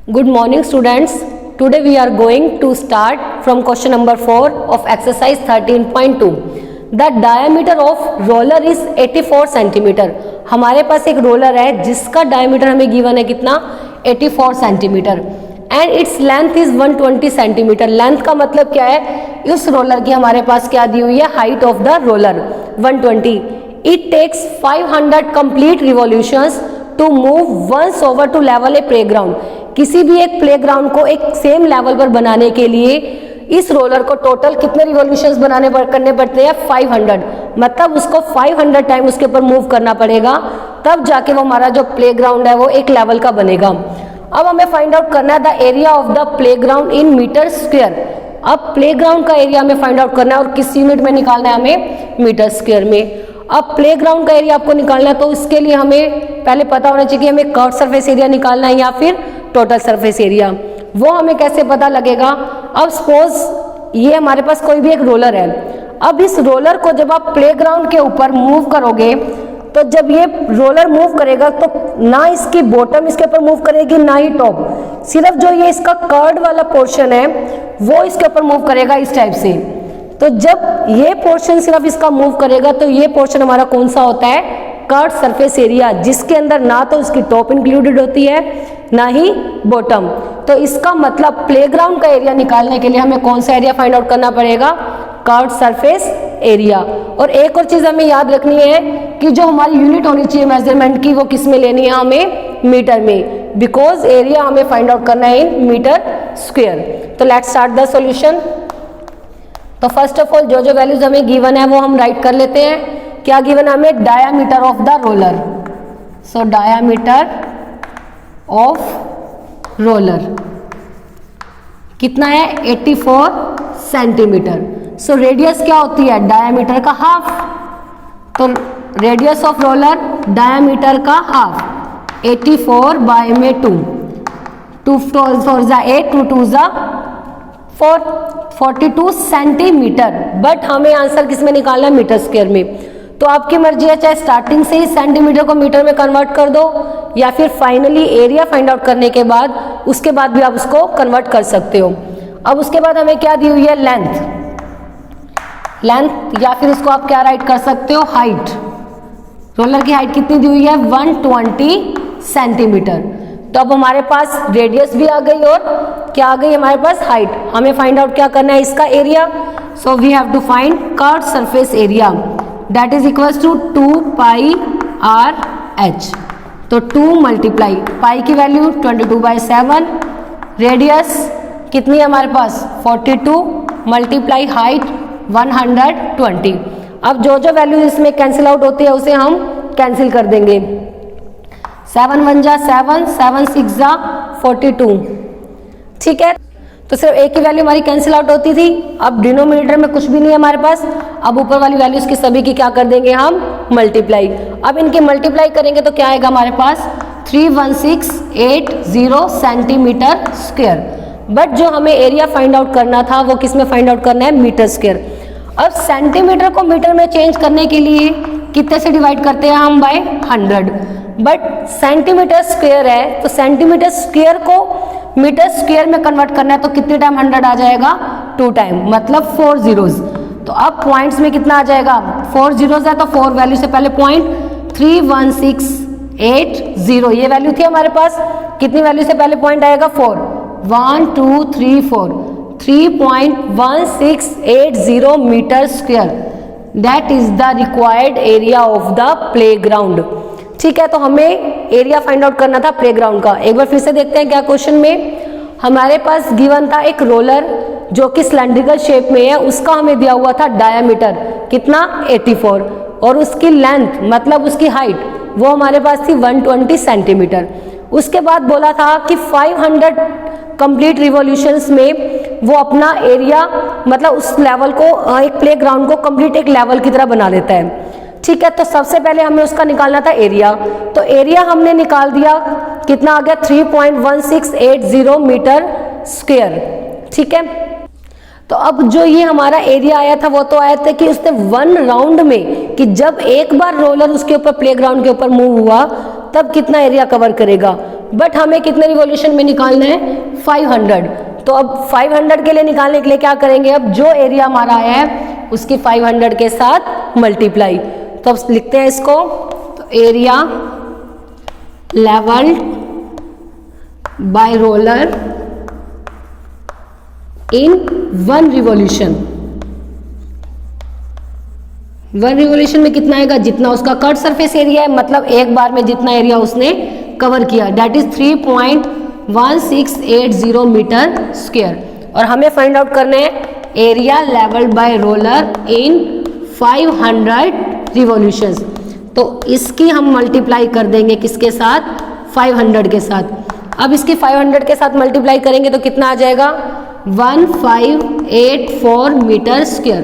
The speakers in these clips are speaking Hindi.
Good morning students. Today we are going to start from question number 4 of exercise 13.2. The diameter of roller is 84 cm. हमारे पास एक रोलर है जिसका डायमीटर हमें गिवन है कितना 84 centimetre and its length is 120 centimetre. Length का मतलब क्या है, इस रोलर की हमारे पास क्या दी हुई है, height of the roller 120. It takes 500 complete revolutions to move once over to level a playground. किसी भी एक प्लेग्राउंड को एक सेम लेवल पर बनाने के लिए इस रोलर को टोटल कितने रिवॉल्यूशंस करने पड़ते हैं, 500. मतलब उसको 500 टाइम उसके ऊपर मूव करना पड़ेगा, तब जाके वो हमारा जो प्लेग्राउंड है वो एक लेवल का बनेगा. अब हमें फाइंड आउट करना है the area of the playground in meter square. अब प्लेग्राउंड का एरिया हमें फाइंड आउट करना है और किस यूनिट में निकालना है, हमें मीटर स्क्वायर में. अब प्लेग्राउंड का एरिया आपको निकालना है तो इसके लिए हमें पहले पता होना चाहिए कि हमें कर्व सरफेस एरिया निकालना है या फिर टोटल सरफेस एरिया. वो हमें कैसे पता लगेगा. अब सपोज ये हमारे पास कोई भी एक रोलर है. अब इस रोलर को जब आप प्लेग्राउंड के ऊपर मूव करोगे तो जब ये रोलर मूव करेगा तो ना इसकी बॉटम इसके ऊपर मूव करेगी ना ही टॉप, सिर्फ जो ये इसका कर्ड वाला पोर्शन है वो इसके ऊपर मूव करेगा इस टाइप से. तो जब ये पोर्शन सिर्फ इसका मूव करेगा तो ये पोर्शन हमारा कौन सा होता है, कर्व सरफेस एरिया, जिसके अंदर ना तो इसकी टॉप इंक्लूडेड होती है ना ही बॉटम. तो इसका मतलब प्लेग्राउंड का एरिया निकालने के लिए हमें कौन सा एरिया फाइंड आउट करना पड़ेगा, कर्व सरफेस एरिया. और एक और चीज हमें याद रखनी है कि जो हमारी यूनिट होनी चाहिए मेजरमेंट की वो किस में लेनी है, हमें मीटर में, बिकॉज एरिया हमें फाइंड आउट करना है इन मीटर स्क्वायर. तो लेट्स स्टार्ट द सॉल्यूशन. तो फर्स्ट ऑफ ऑल जो वैल्यूज हमें गिवन है वो हम राइट कर लेते हैं. क्या गिवन है हमें, diameter of the roller. So diameter of roller कितना है, 84 सेंटीमीटर. सो रेडियस क्या होती है, डायामीटर का हाफ. तो रेडियस ऑफ रोलर डायामीटर का हाफ, 84 बाय में 2, 2 4 जा 8, 2 2 जा 4, 42 सेंटीमीटर. बट हमें आंसर किस में निकालना है, मीटर स्क्वायर में. तो आपकी मर्जी है, चाहे स्टार्टिंग से ही सेंटीमीटर को मीटर में कन्वर्ट कर दो या फिर फाइनली एरिया फाइंड आउट करने के बाद उसके बाद भी आप उसको कन्वर्ट कर सकते हो. अब उसके बाद हमें क्या दी हुई है, लेंथ या फिर उसको आप क्या राइट कर सकते हो, हाइट. रोलर की हाइट कितनी दी हुई है, 120 सेंटीमीटर. तो अब हमारे पास रेडियस भी आ गई और क्या आ गई हमारे पास, हाइट. हमें फाइंड आउट क्या करना है, इसका area. So we have to find curve surface area that is equals to 2 pi R H. तो 2 मल्टीप्लाई पाई की वैल्यू 22/7, रेडियस कितनी है हमारे पास 42 मल्टीप्लाई हाइट 120. अब जो वैल्यू इसमें कैंसिल आउट होती है उसे हम कैंसिल कर देंगे. 7 1 जा 7, 7 6 जा 42. ठीक है, तो सिर्फ एक ही वैल्यू हमारी कैंसिल आउट होती थी. अब डिनोमिनेटर में कुछ भी नहीं है हमारे पास. अब ऊपर वाली वैल्यूज की सभी की क्या कर देंगे हम, मल्टीप्लाई. अब इनके मल्टीप्लाई करेंगे तो क्या आएगा हमारे पास, 31680 सेंटीमीटर स्क्वायर. बट जो हमें एरिया फाइंड आउट करना था वो किस में फाइंड आउट करना है, मीटर स्क्वायर. अब सेंटीमीटर को मीटर में चेंज करने के लिए कितने से डिवाइड करते हैं हम, बाय 100. बट सेंटीमीटर स्क्वायर है तो सेंटीमीटर स्क्वायर को मीटर स्क्वायर में कन्वर्ट करना है तो कितने टाइम 100 आ जाएगा, 2 टाइम, मतलब 4 zeros. तो अब पॉइंट्स में कितना आ जाएगा, 4 zeros है तो 4 वैल्यू से पहले पॉइंट, 31680 ये वैल्यू थी हमारे पास. कितनी वैल्यू से पहले पॉइंट आएगा, 4, 1 2 3 4, 3.1680 meter square. That is the required area of the playground. ठीक है, तो हमें एरिया फाइंड आउट करना था प्लेग्राउंड का. एक बार फिर से देखते हैं क्या क्वेश्चन में हमारे पास गिवन था, एक रोलर जो कि सिलेंड्रिकल शेप में है, उसका हमें दिया हुआ था डायामीटर कितना 84 और उसकी लेंथ मतलब उसकी हाइट वो हमारे पास थी 120 सेंटीमीटर. उसके बाद बोला था कि 500 कंप्लीट रिवॉल्यूशंस में वो अपना एरिया मतलब उस लेवल को एक प्लेग्राउंड को कंप्लीट एक लेवल की तरह बना लेता है. ठीक है, तो सबसे पहले हमें उसका निकालना था एरिया. तो एरिया हमने निकाल दिया, कितना आ गया 3.1680 मीटर स्क्वायर. ठीक है, तो अब जो ये हमारा एरिया आया था वो तो आया था कि उसने 1 राउंड में, कि जब एक बार रोलर उसके ऊपर प्लेग्राउंड के ऊपर मूव हुआ तब कितना एरिया कवर करेगा, बट हमें कितने रिवॉल्यूशन में निकालना है 500। तो अब 500 के लिए निकालने के लिए क्या करेंगे, अब जो एरिया हमारा आया है उसकी 500 के साथ मल्टीप्लाई। तो अब लिखते हैं इसको, तो एरिया लेवल्ड बाय रोलर इन 1 रिवॉल्यूशन। 1 रिवॉल्यूशन में कितना आएगा, जितना उसका कट सरफेस एरिया है, मतलब एक बार में जितना एरिया उसने कवर किया, दैट इज 3.1680 मीटर स्क्वायर। और हमें फाइंड आउट करने हैं एरिया लेवल्ड बाय रोलर इन 500 रिवॉल्यूशंस। तो इसकी हम मल्टीप्लाई कर देंगे किसके साथ, 500 के साथ। अब इसकी 500 के साथ मल्टीप्लाई करेंगे तो कितना आ जाएगा 1584 मीटर स्क्वायर,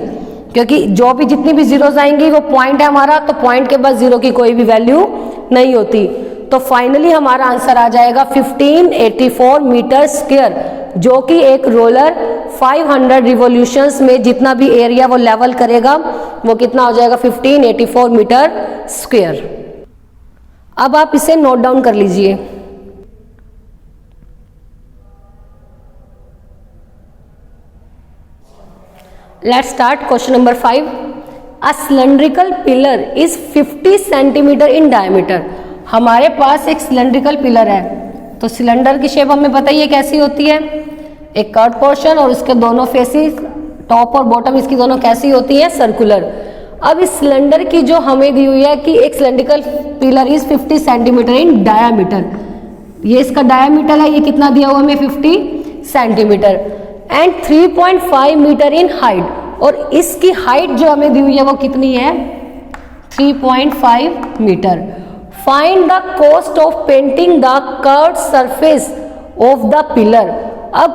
क्योंकि जो भी जितनी भी जीरोस आएंगी वो पॉइंट है हमारा, तो पॉइंट के बाद जीरो की कोई भी वैल्यू नहीं होती। तो फाइनली हमारा आंसर आ जाएगा 1584 मीटर स्क्वायर, जो कि एक रोलर 500 रिवॉल्यूशंस में जितना भी एरिया वो लेवल करेगा वो कितना हो जाएगा 1584 मीटर स्क्वायर। अब आप इसे नोट डाउन कर लीजिए। Let's start question number 5. A cylindrical pillar is 50 centimetre in diameter. हमारे पास एक सिलेंड्रिकल पिलर है, तो सिलेंडर की शेप हमें पता ही है कैसी होती है, एक कर्व पोर्शन और उसके दोनों फेसेस टॉप और बॉटम इसकी दोनों कैसी होती है, सर्कुलर। अब इस सिलेंडर की जो हमें दी हुई है कि एक cylindrical pillar is 50 centimetre in diameter, ये इसका डायामीटर है, ये कितना दिया हुआ हमें 50 centimeter and 3.5 meter in height, और इसकी हाइट जो हमें दी हुई है वो कितनी है 3.5 meter. Find the cost of painting the curved surface of the pillar. अब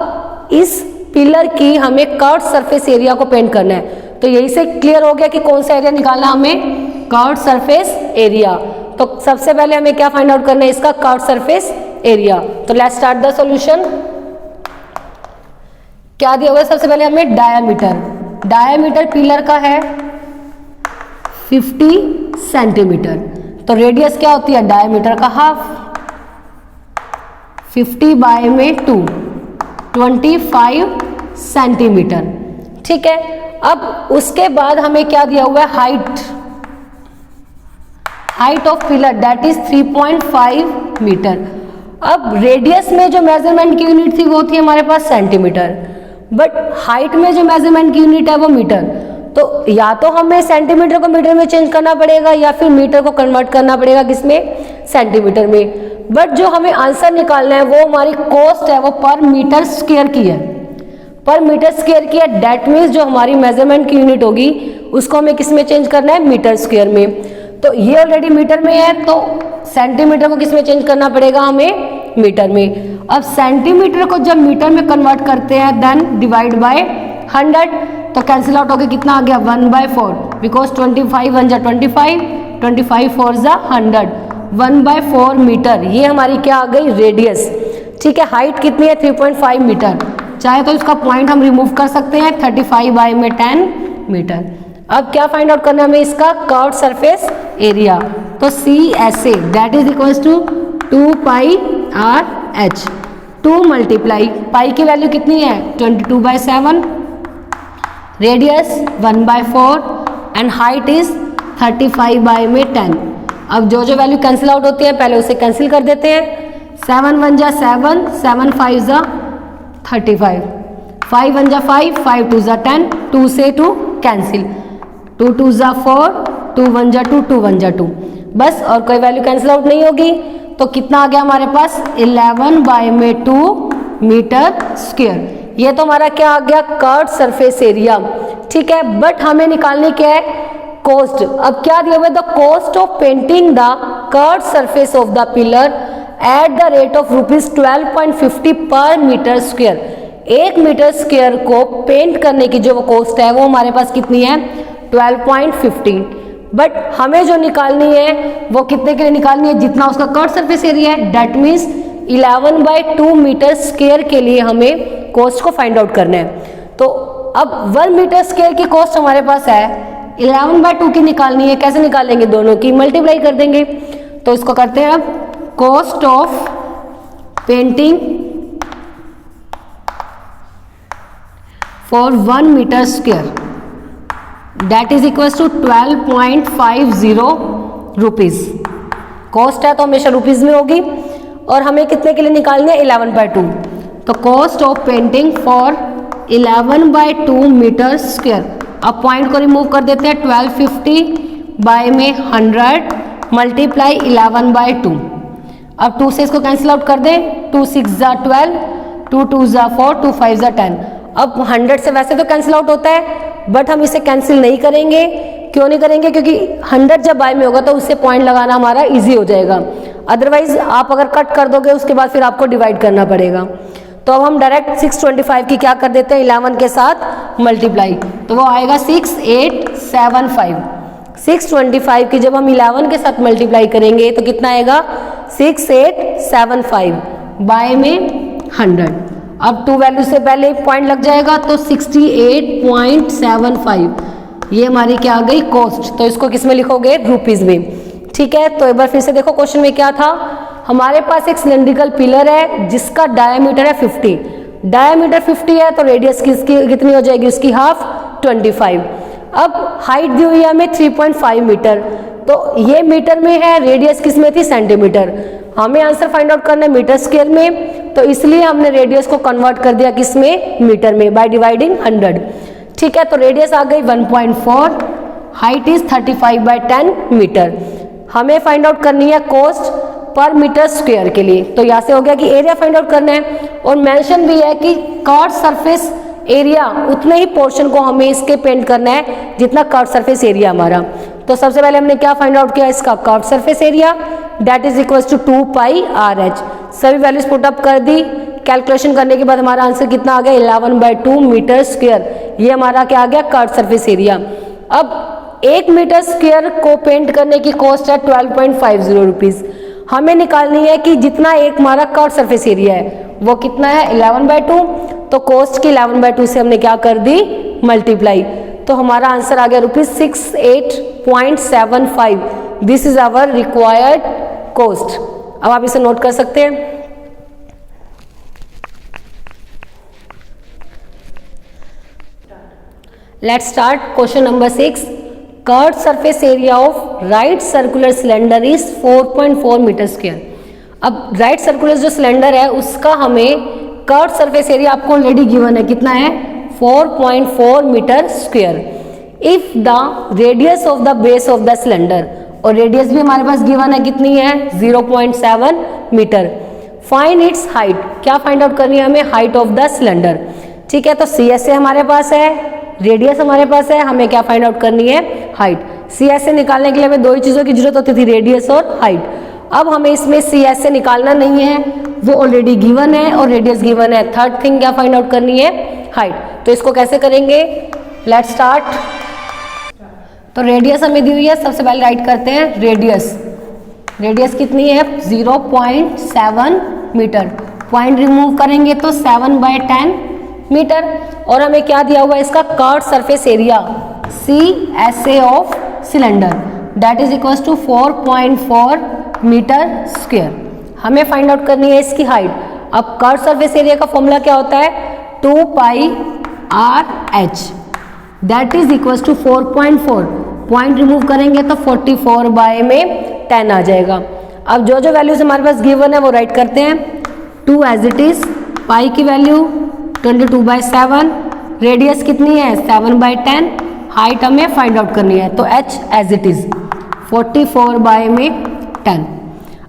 इस पिलर की हमें कर्व्ड सरफेस एरिया को पेंट करना है, तो यही से क्लियर हो गया कि कौन सा एरिया निकालना हमें, कर्व्ड सरफेस एरिया। तो सबसे पहले हमें क्या फाइंड आउट करना है, इसका कर्व्ड सरफेस एरिया। तो लेट्स स्टार्ट द सॉल्यूशन। क्या दिया हुआ है, सबसे पहले हमें डायामीटर, डायामीटर पिलर का है 50 सेंटीमीटर, तो रेडियस क्या होती है डायामीटर का हाफ, 50 बाय में 2 25 सेंटीमीटर, ठीक है। अब उसके बाद हमें क्या दिया हुआ है height, height of pillar that is 3.5 meter. अब रेडियस में जो मेजरमेंट की यूनिट थी वो थी हमारे पास सेंटीमीटर, बट हाइट में जो मेजरमेंट की यूनिट है वो मीटर। तो या तो हमें सेंटीमीटर को मीटर में चेंज करना पड़ेगा या फिर मीटर को कन्वर्ट करना पड़ेगा किसमें, सेंटीमीटर में। बट जो हमें आंसर निकालना है वो हमारी कॉस्ट है वो पर मीटर स्क्वायर की है, पर मीटर स्क्वायर की है, डेट मीन्स जो हमारी मेजरमेंट की यूनिट होगी उसको हमें किस में चेंज करना है, मीटर स्क्वायर में। तो ये ऑलरेडी मीटर में है, तो सेंटीमीटर को किस में चेंज करना पड़ेगा हमें, मीटर में। अब सेंटीमीटर को जब मीटर में कन्वर्ट करते हैं देन डिवाइड बाय 100, तो कैंसिल आउट होकर कितना आ गया 1/4, बिकॉज 25 1 जा 25, 25 4 जा 100, 1/4 मीटर। ये हमारी क्या आ गई रेडियस, ठीक है। हाइट कितनी है 3.5 मीटर, चाहे तो इसका पॉइंट हम रिमूव कर सकते हैं 35 बाय में 10 मीटर। अब क्या फाइंड आउट करना है हमें, इसका कर्व्ड सरफेस एरिया। तो CSA that is equals to 2πRH, 2 multiply pi की वैल्यू कितनी है 22/7, radius 1/4 and height is 35 by में 10। अब जो जो वैल्यू कैंसिल आउट होती है पहले उसे कैंसिल कर देते हैं, 7 1 जा 7, 7 5 जा 35, 5 1 जा 5, 5 2 जा 10, 2 से 2 कैंसिल, 2 2 जा 4, 2 1 जा 2, 2 1 जा 2, बस और कोई वैल्यू कैंसिल आउट नहीं होगी। तो कितना आ गया हमारे पास 11 बाय में 2 मीटर स्क्वायर। ये तो हमारा क्या आ गया कर्व्ड सरफेस एरिया, ठीक है। बट हमें निकालनी क्या है कॉस्ट। अब क्या दिया हुआ है, the cost of painting the curved surface of the pillar at the rate of ₹12.50 पर मीटर स्क्वायर। 1 मीटर स्क्वायर को पेंट करने की जो वो कॉस्ट है वो हमारे पास कितनी है 12.50, बट हमें जो निकालनी है वो कितने के लिए निकालनी है, जितना उसका कर्व्ड सरफेस एरिया है, दैट मीन्स 11/2 मीटर स्क्वायर के लिए हमें कॉस्ट को फाइंड आउट करना है। तो अब 1 मीटर स्क्वायर की कॉस्ट हमारे पास है, 11/2 की निकालनी है, कैसे निकालेंगे, दोनों की मल्टीप्लाई कर देंगे। तो इसको करते हैं अब, cost of painting for 1 meter square that is equal to 12.50 rupees. Cost है तो हमेशा रुपीज में होगी और हमें कितने के लिए निकालनी है 11/2। तो cost of painting for 11/2 meter square. अब पॉइंट को रिमूव कर देते हैं, 1250 बाय में 100 मल्टीप्लाई 11/2। अब 2 से इसको कैंसिल आउट कर दें, 2 6 ज़ा 12, 2 2 ज़ा 4, 2 5 ज़ा 10। अब 100 से वैसे तो कैंसिल आउट होता है बट हम इसे कैंसिल नहीं करेंगे। क्यों नहीं करेंगे? क्योंकि 100 जब बाय में होगा तो उससे पॉइंट लगाना हमारा इजी हो जाएगा। अदरवाइज आप अगर कट कर दोगे उसके बाद फिर आपको डिवाइड करना पड़ेगा। तो अब हम डायरेक्ट 625 की क्या कर देते हैं 11 के साथ मल्टीप्लाई, तो वो आएगा 6875। 625 की जब हम 11 के साथ मल्टीप्लाई करेंगे तो कितना आएगा 6875 बाय में 100। अब 2 वैल्यू से पहले पॉइंट लग जाएगा तो 68.75 ये हमारी क्या आ गई कॉस्ट। तो इसको किस में लिखोगे रुपीज में। ठीक है, तो एक बार फिर से देखो क्वेश्चन में क्या था। हमारे पास एक सिलेंड्रिकल पिलर है जिसका डायमीटर है 50। डायमीटर 50 है तो रेडियस कितनी हो जाएगी उसकी हाफ 25। अब हाइट दी हुई है हमें 3.5 मीटर, तो ये मीटर में है, रेडियस किस में थी सेंटीमीटर। हमें आंसर फाइंड आउट करना है मीटर स्क्वायर में, तो इसलिए हमने रेडियस को कन्वर्ट कर दिया किस में मीटर में बाय डिवाइडिंग 100। ठीक है, तो रेडियस आ गई 1.4, हाइट इज 35/10 मीटर। हमें फाइंड आउट करनी है कॉस्ट पर मीटर स्क्वायर के लिए। तो यहाँ से हो गया कि एरिया फाइंड आउट करना है और मेंशन भी है कि कर्व सरफेस एरिया उतने ही पोर्शन को हमें इसके पेंट करना है जितना कर्व सरफेस एरिया हमारा। तो सबसे पहले हमने क्या फाइंड आउट किया इसका curve surface area that is equal to 2πRH। सभी वैल्यूज पुट अप कर दी, कैलकुलेशन करने के बाद हमारा आंसर कितना आ गया 11/2 मीटर स्क्वायर। ये हमारा क्या आ गया कर्व सरफेस एरिया। अब 1 मीटर स्क्वायर को पेंट करने की कॉस्ट है 12.50 रुपीज। हमें निकालनी है कि जितना एक हमारा कर्व सरफेस एरिया है वो कितना है 11/2। तो कॉस्ट की 11/2 से हमने क्या कर दी मल्टीप्लाई, तो हमारा आंसर आ गया ₹68.75। This is our required cost. अब आप इसे नोट कर सकते हैं। Let's start question number 6। Curved surface area of right circular cylinder is 4.4 meter square. अब राइट सर्कुलर जो सिलेंडर है उसका हमें कर्व्ड सरफेस एरिया आपको ऑलरेडी गिवन है, कितना है 4.4 meter square. If the radius of the base of the cylinder, और रेडियस भी हमारे पास गिवन है कितनी है 0.7 मीटर। फाइंड इट्स हाइट, क्या फाइंड आउट करनी है हमें हाइट ऑफ द सिलेंडर। ठीक है, तो CS से हमारे पास है, रेडियस हमारे पास है, हमें क्या फाइंड आउट करनी है हाइट। CS से निकालने के लिए हमें दो ही चीजों की जरूरत होती थी, रेडियस और हाइट। अब हमें इसमें CS से निकालना नहीं है, वो ऑलरेडी गिवन है और रेडियस गिवन है। थर्ड थिंग क्या फाइंड आउट करनी है हाइट। तो इसको कैसे करेंगे, लेट्स स्टार्ट। तो रेडियस हमें दी हुई है, सबसे पहले राइट करते हैं रेडियस कितनी है 0.7 मीटर। पॉइंट रिमूव करेंगे तो 7/10 मीटर। और हमें क्या दिया हुआ है इसका curved surface area CSA of cylinder that is equal to 4.4 meter square. हमें फाइंड आउट करनी है इसकी हाइट। अब कर्व्ड सरफेस एरिया का फॉर्मूला क्या होता है 2πRH that is equal to 4.4। Point remove करेंगे तो 44/10 आ जाएगा। अब जो जो वैल्यूज हमारे पास गिवन है वो राइट करते हैं। 2 एज इट इज, पाई की वैल्यू 22/7, रेडियस कितनी है 7/10, हाइट हमें फाइंड आउट करनी है तो H एज इट इज 44/10।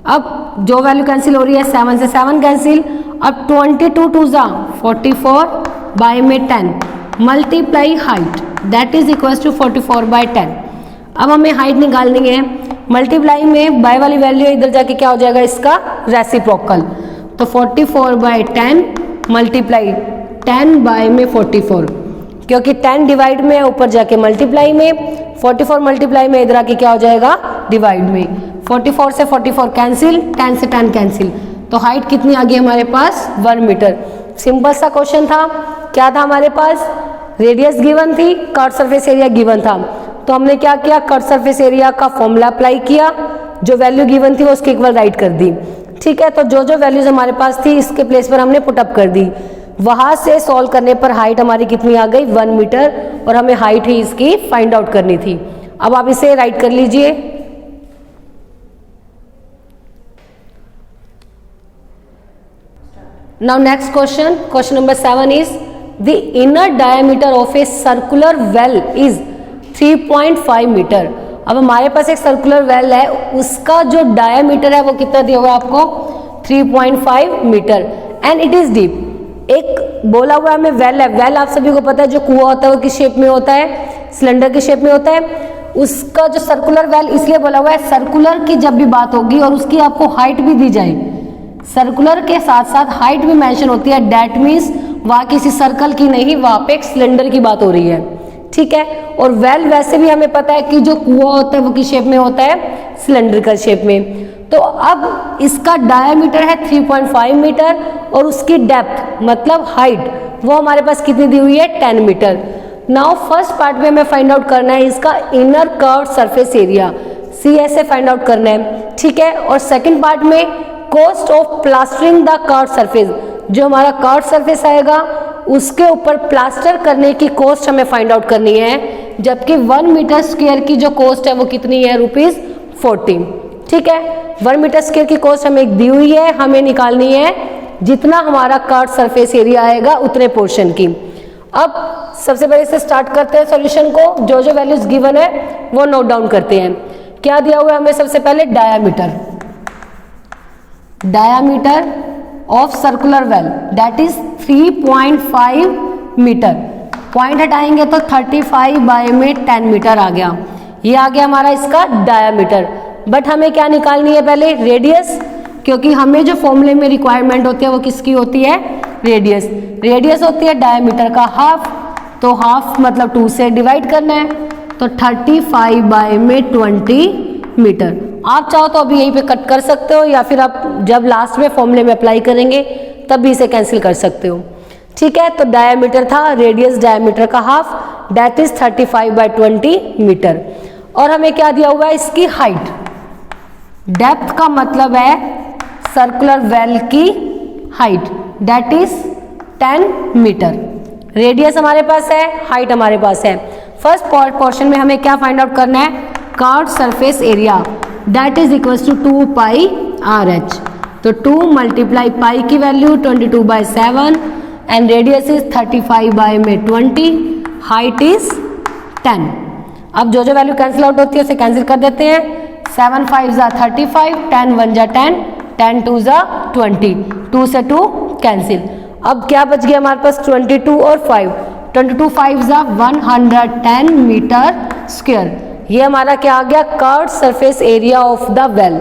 अब जो वैल्यू कैंसिल हो रही है 7 से 7 कैंसिल। अब 22 2 जा 44/10 multiply height that is equal to 44/10। अब हमें हाइट निकालनी है, मल्टीप्लाई में बाय वाली वैल्यू इधर जाके क्या हो जाएगा इसका रेसिप्रोकल। तो 44/10 मल्टीप्लाई 10/44, क्योंकि 10 डिवाइड में ऊपर जाके मल्टीप्लाई में, 44 मल्टीप्लाई में इधर आके क्या हो जाएगा डिवाइड में। 44 से 44 कैंसिल, 10 से 10 कैंसिल, तो हाइट कितनी आ गई हमारे पास 1 मीटर। सिंपल सा क्वेश्चन था। क्या था हमारे पास रेडियस गिवन थी, कर्व सरफेस एरिया गिवन था। तो हमने क्या किया कर्व सरफेस एरिया का फॉर्मूला अप्लाई किया, जो वैल्यू गिवन थी वो उसके इक्वल राइट कर दी। ठीक है, तो जो जो वैल्यूज हमारे पास थी इसके प्लेस पर हमने पुटअप कर दी। वहां से सॉल्व करने पर हाइट हमारी कितनी आ गई 1 मीटर, और हमें हाइट ही इसकी फाइंड आउट करनी थी। अब आप इसे राइट कर लीजिए। Now next question number 7 is the inner diameter of a circular well is 3.5 meter. अब हमारे पास एक सर्कुलर वेल है, उसका जो डायमीटर है वो कितना दिया हुआ है आपको 3.5 meter and it is deep. एक बोला हुआ हमें वेल है, वेल आप सभी को पता है जो कुआं होता है वो किस शेप में होता है, सिलेंडर की शेप में होता है। उसका जो सर्कुलर वेल इसलिए बोला हुआ है, सर्कुलर की जब भी बात होगी और उसकी आपको हाइट भी दी जाए, सर्कुलर के साथ साथ हाइट भी मेंशन होती है, दैट मीन्स वहां किसी सर्कल की नहीं, वहां पे एक सिलेंडर की बात हो रही है, ठीक है। और वेल वैसे भी हमें पता है कि जो कुआं होता है वो किस शेप में होता है, सिलेंड्रिकल शेप में। तो अब इसका डायमीटर है 3.5 मीटर और उसकी डेप्थ मतलब हाइट वो हमारे पास कितनी दी हुई है 10 मीटर। नाउ फर्स्ट पार्ट में हमें फाइंड आउट करना है इसका इनर कर्व सरफेस एरिया, सी से फाइंड आउट करना है, ठीक है। और सेकंड पार्ट में cost of plastering the curve surface, जो हमारा कर्व सरफेस आएगा उसके ऊपर प्लास्टर करने की कॉस्ट हमें फाइंड आउट करनी है, जबकि 1 मीटर स्क्वायर की जो कॉस्ट है वो कितनी है ₹40, ठीक है। 1 मीटर स्क्वायर की कॉस्ट हमें दी हुई है, हमें निकालनी है जितना हमारा कर्व सरफेस एरिया आएगा उतने पोर्शन की। अब सबसे पहले से स्टार्ट करते हैं सॉल्यूशन को, जो जो वैल्यूज गिवन है वो नोट डाउन करते हैं। क्या दिया हुआ है हमें, सबसे पहले diameter of circular well that is 3.5 meter. Point हटाएंगे तो 35 बाय में 10 मीटर आ गया, ये आ गया हमारा इसका डायामीटर। बट हमें क्या निकालनी है पहले, रेडियस, क्योंकि हमें जो फॉर्मूले में रिक्वायरमेंट होती है वो किसकी होती है, रेडियस। रेडियस होती है डायमीटर का हाफ, तो हाफ मतलब 2 से डिवाइड करना है, तो 35 बाय में 20 मीटर। आप चाहो तो अभी यहीं पे कट कर सकते हो, या फिर आप जब लास्ट में फॉर्मूले में अप्लाई करेंगे तब भी इसे कैंसिल कर सकते हो, ठीक है। तो डायमीटर था, रेडियस डायमीटर का half that is 35 by 20 meter. और हमें क्या दिया हुआ है, इसकी हाइट। डेप्थ का मतलब है सर्कुलर वेल की height that is 10 meter. Radius हमारे पास है, हाइट हमारे पास है। फर्स्ट पोर्शन में हमें क्या फाइंड आउट करना है, curve surface area that is equal to 2 pi R H. तो 2 मल्टीप्लाई पाई की value 22/7 and radius is 35 by में 20, हाइट इज 10। अब जो जो वैल्यू कैंसिल आउट होती है उसे कैंसिल कर देते हैं। 7 5 जा 35, 10 1 जा 10, 10 2 जा 20, 2 से 2 कैंसिल। अब क्या बच गया हमारे पास 22 और 5, 22 5 जा 110 मीटर स्क्वायर। ये हमारा क्या आ गया, curved surface area of the well.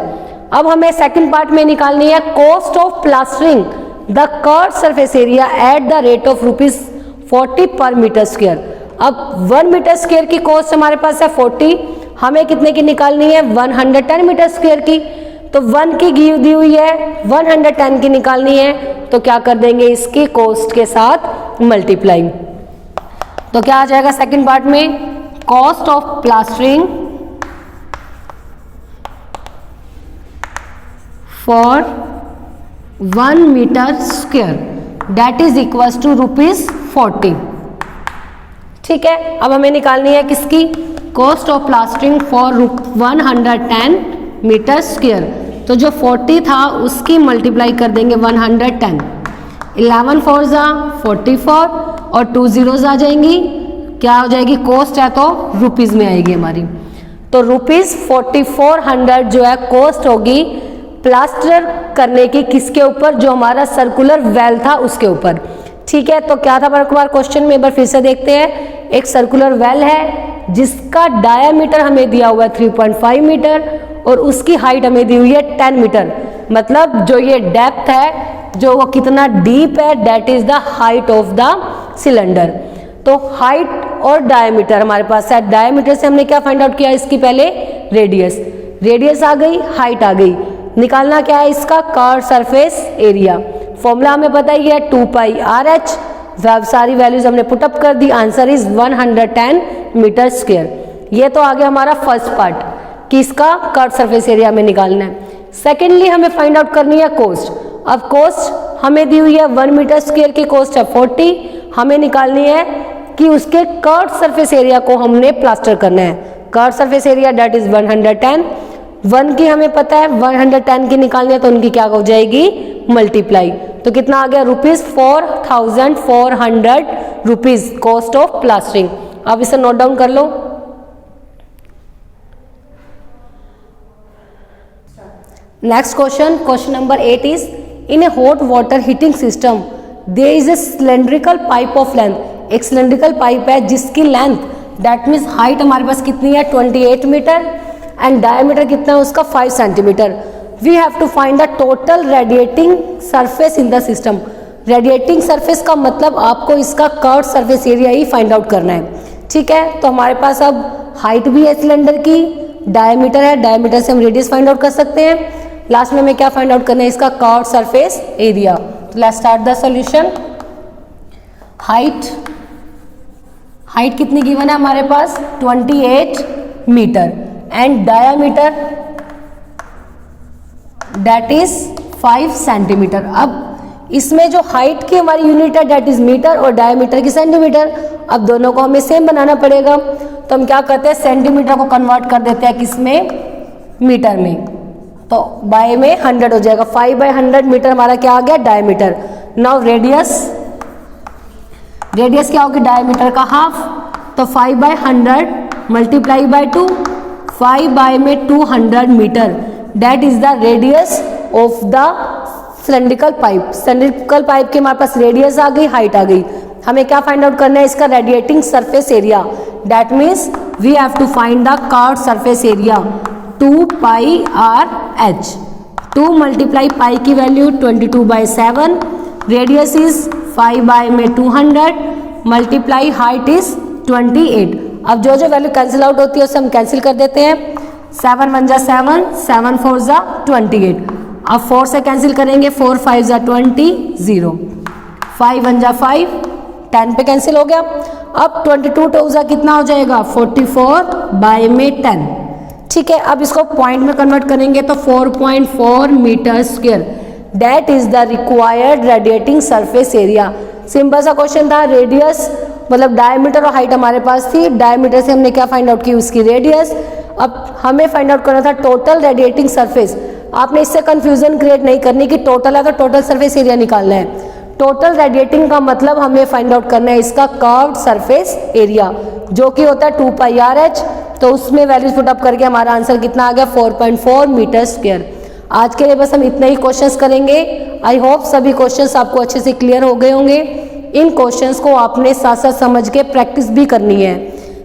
अब हमें सेकंड पार्ट में निकालनी है cost of plastering the curved surface area at the rate of ₹40 पर मीटर स्क्वायर। अब 1 मीटर स्क्वायर की कॉस्ट हमारे पास है 40, हमें कितने की निकालनी है 110 मीटर स्क्वायर की। तो 1 की दी हुई है, 110 की निकालनी है, तो क्या कर देंगे इसकी कॉस्ट के साथ मल्टीप्लाई। तो क्या आ जाएगा सेकंड पार्ट में, cost of plastering for 1 meter square that is equal to ₹40, ठीक है। अब हमें निकालनी है किसकी, cost of plastering for 110 meter square. तो जो 40 था उसकी मल्टीप्लाई कर देंगे 110, 11 4 जा 44 और 2 zeros आ जाएंगी, क्या हो जाएगी, कॉस्ट है तो रुपीज में आएगी हमारी। तो ₹4400 जो है कॉस्ट होगी प्लास्टर करने की, किसके ऊपर, जो हमारा सर्कुलर वेल था उसके ऊपर, ठीक है। तो क्या था बार क्वेश्चन में, एक बार फिर से देखते हैं। एक सर्कुलर वेल है जिसका डायामीटर हमें दिया हुआ है 3.5 मीटर और उसकी हाइट हमें दी हुई है 10 मीटर। मतलब जो ये डेप्थ है, जो वो कितना डीप है, that is the height of the cylinder. तो हाइट और डायमीटर हमारे पास है। डायमीटर से हमने क्या फाइंड आउट किया, इसकी पहले रेडियस, रेडियस आ गई, हाइट आ गई। निकालना क्या है इसका, कर्व सरफेस एरिया। फॉर्मूला हमें पता ही है 2 पाई आर एच। सारी वैल्यूज हमने पुटअप कर दी, आंसर इज 110 मीटर स्क्वायर। ये तो आ गया हमारा फर्स्ट पार्ट कि इसका कर्व सरफेस एरिया में निकालना है। सेकेंडली हमें फाइंड आउट करनी है कॉस्ट। अब कॉस्ट हमें दी हुई है 1 मीटर स्क्वायर की कॉस्ट है 40, हमें निकालनी है कि उसके कर्व सरफेस एरिया को हमने प्लास्टर करना है। Curve surface area that is 110, 1 की हमें पता है 110 की निकालनी है तो उनकी क्या हो जाएगी मल्टीप्लाई, तो कितना आ गया ₹4400 रुपीज कॉस्ट ऑफ प्लास्टरिंग। अब इसे नोट डाउन कर लो। Next question, question number 8 is in a hot water heating system there is a cylindrical pipe of length, एक सिलेंड्रिकल पाइप है जिसकी लेंथ दैट मीन्स हाइट हमारे पास कितनी है 28 मीटर एंड डायमीटर कितना है उसका 5 centimeter. We have to find the total radiating surface in the system. Radiating surface का मतलब आपको इसका कर्व सरफेस एरिया ही फाइंड आउट करना है, ठीक है। तो हमारे पास अब हाइट भी है सिलेंडर की, डायमीटर है, डायमीटर से हम रेडियस फाइंड आउट कर सकते हैं, लास्ट में हमें क्या फाइंड आउट करना है इसका कर्व सरफेस एरिया। तो let's start the solution. Height कितनी गिवन है हमारे पास 28 meter and diameter that is 5 centimeter. अब इसमें जो हाइट की हमारी यूनिट है दैट इज मीटर और डायमीटर की सेंटीमीटर। अब दोनों को हमें सेम बनाना पड़ेगा, तो हम क्या करते हैं सेंटीमीटर को कन्वर्ट कर देते हैं किसमें मीटर में, तो बाय में 100 हो जाएगा। 5/100 मीटर हमारा क्या आ गया डायमीटर। नाउ रेडियस क्या होगी डायमीटर का हाफ, तो 5/100 मल्टीप्लाई बाय 2, 5 बाय में 200 meter that is the radius of the cylindrical pipe. Cylindrical pipe के हमारे पास रेडियस आ गई, हाइट आ गई, हमें क्या फाइंड आउट करना है इसका radiating surface area, that means we have to find the curve surface area 2πRh। 2 multiply pi की वैल्यू 22/7, रेडियस इज 5 बाय में 200 मल्टीप्लाई हाइट इज 28। अब जो जो वैल्यू कैंसिल आउट होती है उसे हम कैंसिल कर देते हैं, 7 1 जा 7, 7 4 जा 28। अब 4 से कैंसिल करेंगे, 4 5 जा 20, 0, 5 1 जा 5, 10 पे कैंसिल हो गया। अब 22 2 जा कितना हो जाएगा 44 बाय में 10, ठीक है। अब इसको पॉइंट में कन्वर्ट करेंगे तो 4.4 meter square that is the required radiating surface area. Simple सा क्वेश्चन था, रेडियस मतलब डायमीटर और हाइट हमारे पास थी, डायमीटर से हमने क्या फाइंड आउट की उसकी रेडियस। अब हमें फाइंड आउट करना था टोटल रेडिएटिंग सरफेस। आपने इससे कंफ्यूजन क्रिएट नहीं करनी कि टोटल है तो टोटल सरफेस एरिया निकालना है, टोटल रेडिएटिंग का मतलब हमें फाइंड आउट करना है इसका कर्व्ड सरफेस एरिया जो कि होता है 2πRh। तो उसमें वैल्यूज पुट अप करके हमारा आंसर कितना आ गया 4.4 मीटर स्क्वायर। आज के लिए बस हम इतना ही क्वेश्चंस करेंगे। आई होप सभी क्वेश्चंस आपको अच्छे से क्लियर हो गए होंगे। इन क्वेश्चंस को आपने साथ साथ समझ के प्रैक्टिस भी करनी है।